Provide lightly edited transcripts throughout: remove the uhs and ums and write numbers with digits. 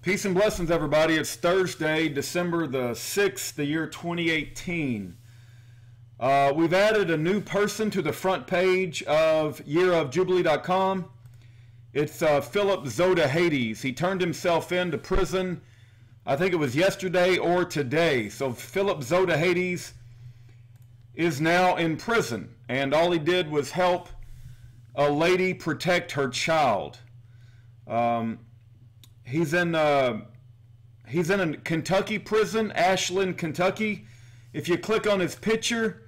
Peace and blessings, everybody. It's Thursday, December the 6th, the year 2018. We've added a new person to the front page of yearofjubilee.com. It's Philip Zodhiates. He turned himself into prison, I think it was yesterday or today. So Philip Zodhiates is now in prison, and all he did was help a lady protect her child. He's in a Kentucky prison, Ashland, Kentucky. If you click on his picture,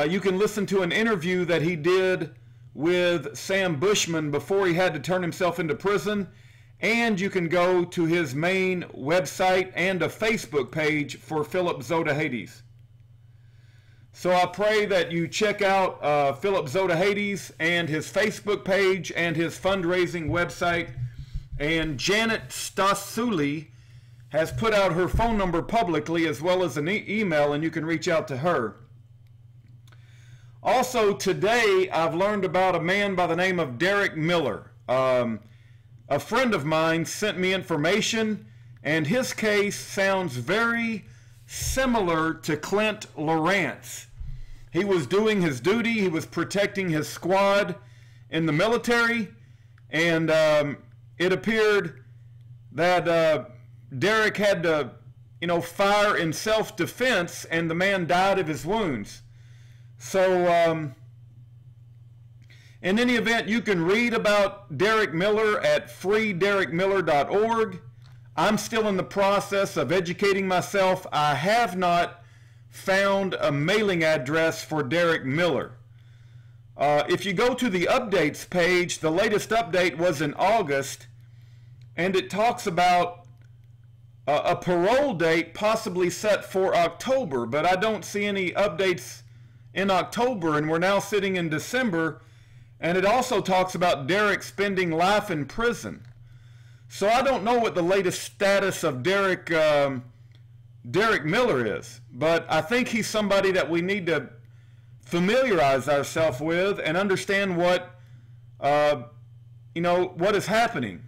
you can listen to an interview that he did with Sam Bushman before he had to turn himself into prison. And you can go to his main website and a Facebook page for Philip Zodhiates. So I pray that you check out Philip Zodhiates and his Facebook page and his fundraising website. And Janet Stasuli has put out her phone number publicly as well as an email, and you can reach out to her. Also today I've learned about a man by the name of Derrick Miller. A friend of mine sent me information, and his case sounds very similar to Clint Lorance. He was doing his duty, he was protecting his squad in the military, and it appeared that Derrick had to, fire in self-defense, and the man died of his wounds. So, in any event, you can read about Derrick Miller at freederrickmiller.org. I'm still in the process of educating myself. I have not found a mailing address for Derrick Miller. If you go to the updates page, the latest update was in August, and it talks about a parole date possibly set for October, but I don't see any updates in October, and we're now sitting in December, and it also talks about Derrick spending life in prison. So I don't know what the latest status of Derrick Miller is, but I think he's somebody that we need to familiarize ourselves with and understand what what is happening.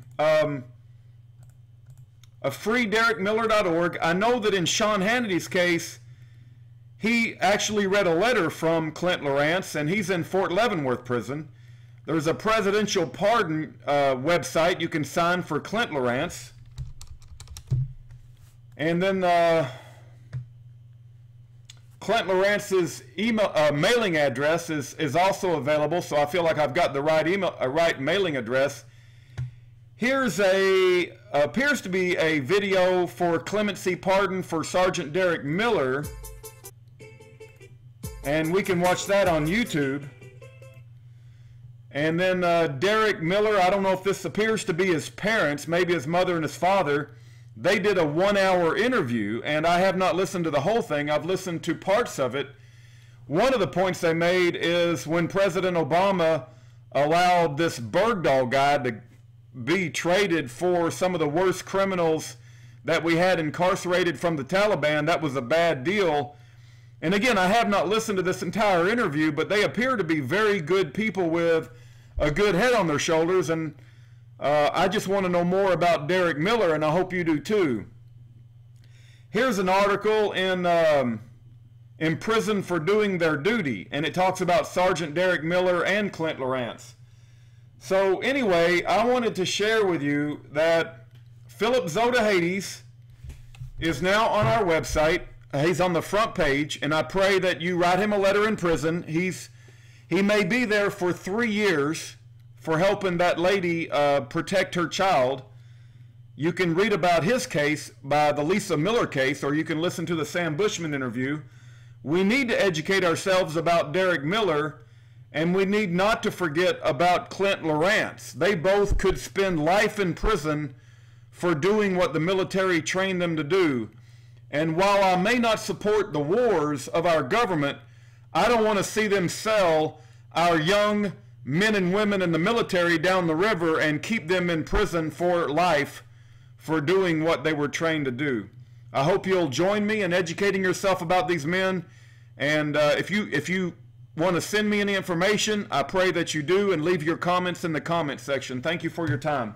freederrickmiller.org. I know that in Sean Hannity's case, he actually read a letter from Clint Lorance, and he's in Fort Leavenworth prison. There's a presidential pardon website you can sign for Clint Lorance. And then Clint Lorance's mailing address is also available, so I feel like I've got the right mailing address. Here's appears to be a video for clemency pardon for Sergeant Derrick Miller, and we can watch that on YouTube. And then Derrick Miller, I don't know if this appears to be his parents, maybe his mother and his father. They did a 1-hour interview, and I have not listened to the whole thing. I've listened to parts of it. One of the points they made is when President Obama allowed this Bergdahl guy to be traded for some of the worst criminals that we had incarcerated from the Taliban, that was a bad deal. And again, I have not listened to this entire interview, but they appear to be very good people with a good head on their shoulders, and I just want to know more about Derrick Miller, and I hope you do too. Here's an article in prison for doing their duty, and it talks about Sergeant Derrick Miller and Clint Lorance. So anyway, I wanted to share with you that Philip Zodhiates is now on our website. He's on the front page, and I pray that you write him a letter in prison. He may be there for 3 years for helping that lady protect her child. You can read about his case by the Lisa Miller case, or you can listen to the Sam Bushman interview. We need to educate ourselves about Derrick Miller, and we need not to forget about Clint Lorance. They both could spend life in prison for doing what the military trained them to do. And while I may not support the wars of our government, I don't want to see them sell our young men and women in the military down the river and keep them in prison for life for doing what they were trained to do. I hope you'll join me in educating yourself about these men. And if you want to send me any information, I pray that you do, and leave your comments in the comment section. Thank you for your time.